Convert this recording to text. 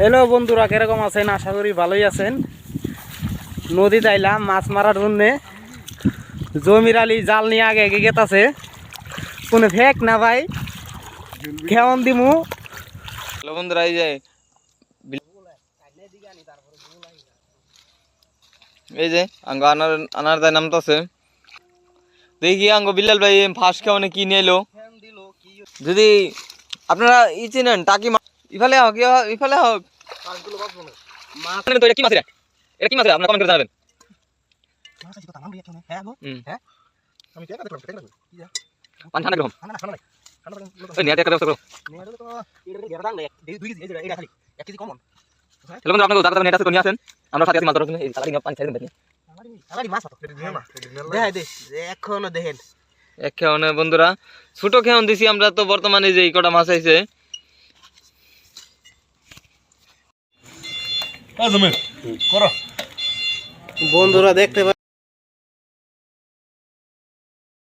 Hello বন্ধুরা, কিরকম আছেন? আশা করি ভালোই আছেন। নদীতে আইলাম মাছ মারার জন্যে। জমির আলী জাল নিয়ে আগে এগিয়ে গেতাছে। কোনো ফেক না ভাই, কেমন দিমু। হ্যালো বন্ধুরা, এই যে আঙ্গ আনার আনার দায় নামতাছে। দেখি আঙ্গ বিল্লাল ভাই ফাঁস খাওয়ানে কি নিয়ে এলো। যদি আপনারা চিনেন টাকি ইফালে হোক ইফালে হোক তো এটা কি মাছ? এটা কি মাছ? আপনারা কমেন্ট করে জানাবেন। পানি ঠান্ডা কিরকম? নেট একটা ব্যবস্থা করো। হ্যালো বন্ধুরা, আপনাদের যারা নেট আছে তো নিয়ে আসেন। আমরা সাথে আছি মাছ ধরার জন্য। এই সালারি পানি ছেড়ে দেন। এখনো দেখেন এক খেওনে বন্ধুরা, ছোট খেওন দিছি আমরা তো বর্তমানে যে এই কটা মাছ আইছে। বন্ধুরা দেখতে